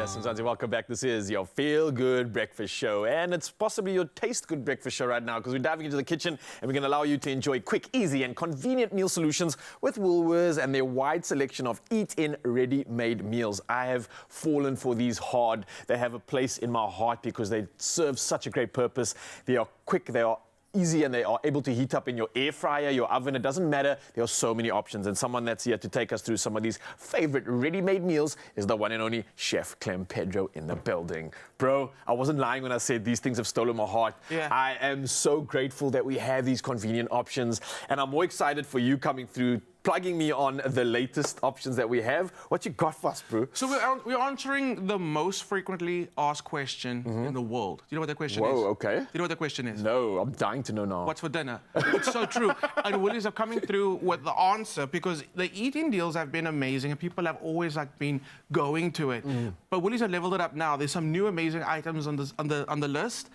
Yes, Mzansi, welcome back. This is your feel-good breakfast show, and it's possibly your taste-good breakfast show right now because we're diving into the kitchen and we're going to allow you to enjoy quick, easy, and convenient meal solutions with Woolworths and their wide selection of eat-in, ready-made meals. I have fallen for these hard. They have a place in my heart because they serve such a great purpose. They are quick, they are easy, and they are able to heat up in your air fryer, your oven. It doesn't matter. There are so many options, and someone that's here to take us through some of these favorite ready-made meals is the one and only Chef Clem Pedro in the building. Bro, I wasn't lying when I said these things have stolen my heart. Yeah. I am so grateful that we have these convenient options, and I'm more excited for you coming through, plugging me on the latest options that we have. What you got for us, bro? So we're answering the most frequently asked question in the world. Do you know what that question is? Whoa, okay. Do you know what that question is? No, I'm dying to know now. What's for dinner? It's so true. And Woolies are coming through with the answer because the eat-in deals have been amazing and people have always been going to it. But Woolies have leveled it up now. There's some new amazing items on the list,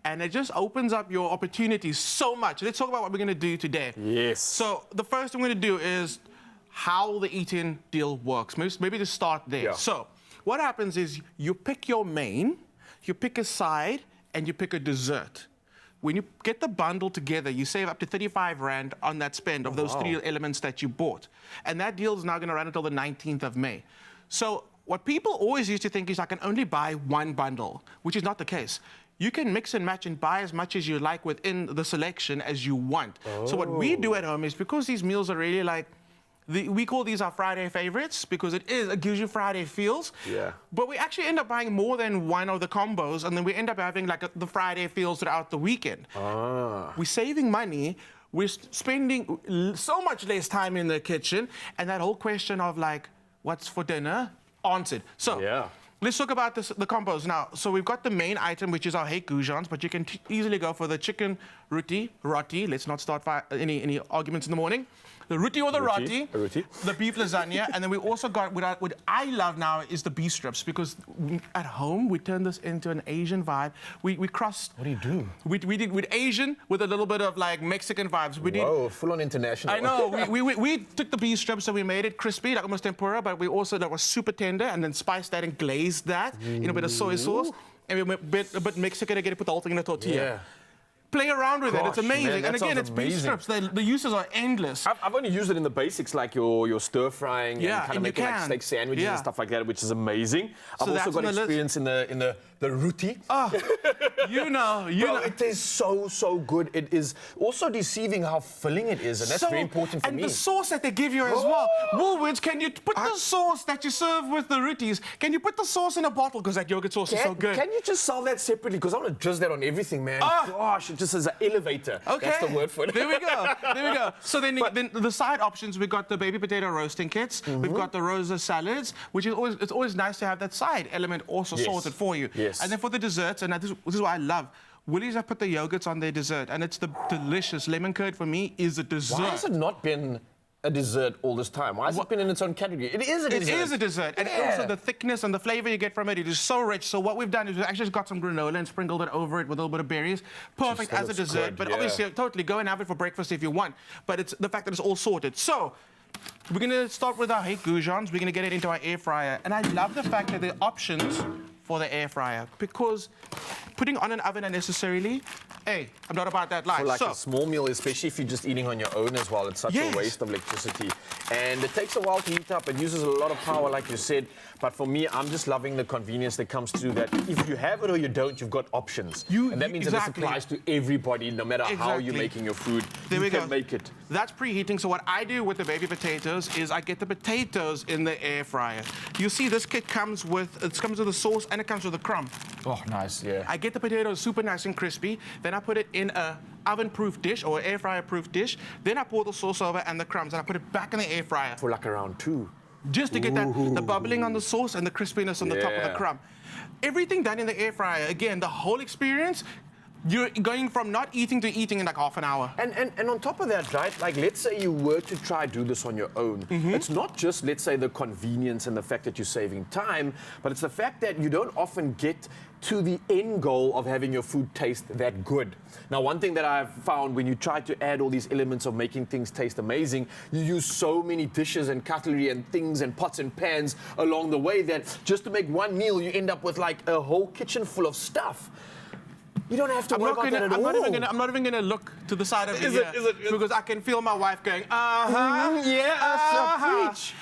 and it just opens up your opportunities so much. Let's talk about what we're going to do today. Yes. So the first thing we're going to do is how the eat-in deal works. Maybe to start there. Yeah. So what happens is you pick your main, you pick a side, and you pick a dessert. When you get the bundle together, you save up to 35 Rand on that spend of those three elements that you bought. And that deal is now going to run until the 19th of May. So what people always used to think is I can only buy one bundle, which is not the case. You can mix and match and buy as much as you like within the selection as you want. So what we do at home is, because these meals are really we call these our Friday favorites because it gives you Friday feels. Yeah. But we actually end up buying more than one of the combos, and then we end up having the Friday feels throughout the weekend. We're saving money. We're spending so much less time in the kitchen, and that whole question of what's for dinner answered. So yeah. Let's talk about the combos now. So we've got the main item, which is our hake goujons, but you can easily go for the chicken roti. Let's not start any arguments in the morning. The roti or the roti, the beef lasagna, and then we also got what I love now is the beef strips, because at home we turned this into an Asian vibe. We crossed. What do you do? We did with Asian with a little bit of Mexican vibes. Whoa, full on international. I know. we took the beef strips and we made it crispy, like almost tempura, but we also that was super tender, and then spiced that and glazed that in a bit of soy sauce, and we went a bit Mexican again to put the whole thing in a tortilla. Yeah. Play around with it. It's amazing. Man, and again, it's beef strips. The uses are endless. I've only used it in the basics, like your stir frying and kind of making steak sandwiches and stuff like that, which is amazing. I've also got experience in the roti. Oh, you know. It is so good. It is also deceiving how filling it is, and that's very important for me. And the sauce that they give you as well. Woolworths, can you put the sauce that you serve with the rotis, can you put the sauce in a bottle, because that yogurt sauce is so good? Can you just sell that separately? Because I want to drizzle that on everything, man. Gosh, it just is an elevator. Okay. That's the word for it. There we go. So then the side options, we've got the baby potato roasting kits. We've got the rosa salads, which is always nice to have that side element also sorted for you. Yes. And then for the desserts, and this is what I love, Woolies have put the yogurts on their dessert, and it's the delicious lemon curd. For me is a dessert. Why has it not been a dessert all this time? Why has it been in its own category? It is a dessert. It is a dessert. And also the thickness and the flavor you get from it, it is so rich. So what we've done is we've actually got some granola and sprinkled it over it with a little bit of berries. Perfect as a dessert. Good, but obviously, totally go and have it for breakfast if you want. But it's the fact that it's all sorted. So we're going to start with our hake goujons. We're going to get it into our air fryer. And I love the fact that there are options for the air fryer, because putting on an oven unnecessarily, I'm not about that life. For a small meal, especially if you're just eating on your own as well, it's such a waste of electricity. And it takes a while to heat up. It uses a lot of power, like you said. But for me, I'm just loving the convenience that comes through that. If you have it or you don't, you've got options. And that means that this applies to everybody, no matter how you're making your food. You can make it. That's preheating. So what I do with the baby potatoes is I get the potatoes in the air fryer. You see, this kit comes with the sauce and it comes with a crumb. Oh, nice, yeah. I get the potatoes super nice and crispy. Then I put it in a oven-proof dish or air fryer-proof dish. Then I pour the sauce over and the crumbs, and I put it back in the air fryer. For around 2. Just to get the bubbling on the sauce and the crispiness on the top of the crumb. Everything done in the air fryer. Again, the whole experience, you're going from not eating to eating in like half an hour. And on top of that, right, like let's say you were to try do this on your own. It's not just, let's say, the convenience and the fact that you're saving time, but it's the fact that you don't often get to the end goal of having your food taste that good. Now, one thing that I've found when you try to add all these elements of making things taste amazing, you use so many dishes and cutlery and things and pots and pans along the way that just to make one meal, you end up with like a whole kitchen full of stuff. You don't have to worry about that at all. I'm not even gonna look to the side of it because I can feel my wife going,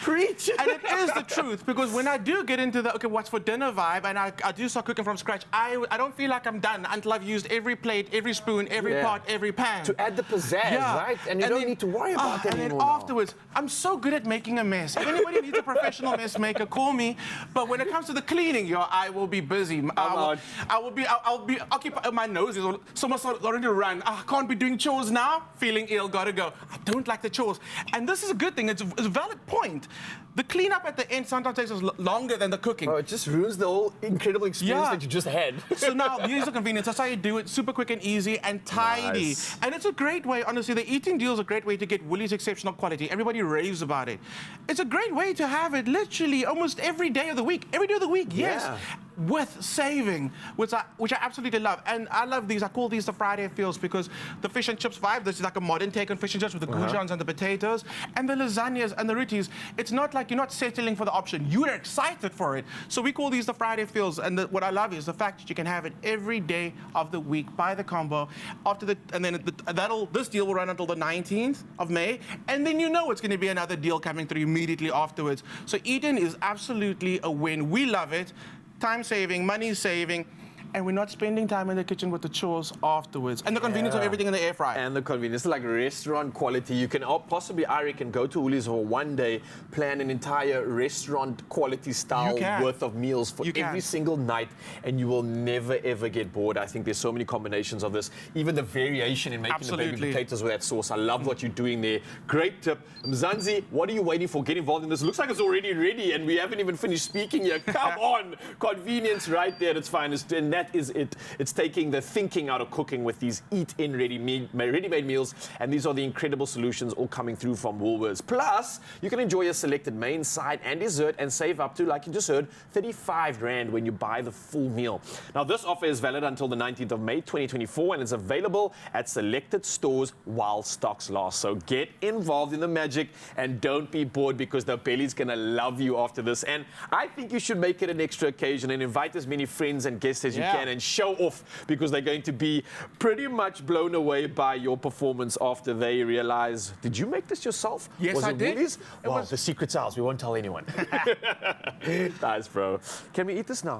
Preach. And it is the truth, because when I do get into the, okay, what's for dinner vibe, and I do start cooking from scratch, I don't feel like I'm done until I've used every plate, every spoon, every pot, every pan. To add the pizzazz, right? And you don't need to worry about that anymore. And then afterwards, I'm so good at making a mess. If anybody needs a professional mess maker, call me. But when it comes to the cleaning, I will be busy. I'll be occupied. My nose is almost already run. I can't be doing chores now. Feeling ill, gotta go. I don't like the chores. And this is a good thing. It's a valid point. The cleanup at the end sometimes takes us longer than the cooking. Oh, it just ruins the whole incredible experience that you just had. So now, here's the convenience. That's how you do it. Super quick and easy and tidy. Nice. And it's a great way, honestly, the eating deal is a great way to get Woolies exceptional quality. Everybody raves about it. It's a great way to have it literally almost every day of the week. Every day of the week, yes. With saving, which I absolutely love. And I love these. I call these the Friday feels because the fish and chips vibe, this is like a modern take on fish and chips with the goujons and the potatoes and the lasagnas and the rotis. It's not like you're not settling for the option. You are excited for it. So we call these the Friday feels. And what I love is the fact that you can have it every day of the week. Buy the combo. This deal will run until the 19th of May. And then you know it's going to be another deal coming through immediately afterwards. So Eden is absolutely a win. We love it. Time saving, money saving, and we're not spending time in the kitchen with the chores afterwards. And the convenience of everything in the air fryer. And the convenience, like restaurant quality. You can possibly, I reckon, go to Woolies for one day, plan an entire restaurant quality style worth of meals for every single night, and you will never, ever get bored. I think there's so many combinations of this. Even the variation in making the baby potatoes with that sauce. I love what you're doing there. Great tip. Mzansi, what are you waiting for? Get involved in this. Looks like it's already ready, and we haven't even finished speaking yet. Come on. Convenience right there. It's finest. And that is it. It's taking the thinking out of cooking with these eat-in ready-made meals, and these are the incredible solutions all coming through from Woolworths. Plus, you can enjoy a selected main, side, and dessert and save up to, like you just heard, 35 Rand when you buy the full meal. Now, this offer is valid until the 19th of May, 2024, and it's available at selected stores while stocks last. So get involved in the magic and don't be bored, because the belly's gonna love you after this. And I think you should make it an extra occasion and invite as many friends and guests as you can and show off, because they're going to be pretty much blown away by your performance after they realize, did you make this yourself? Yes, I did. Woolies? Well, the secret's ours. We won't tell anyone. Nice, bro. Can we eat this now?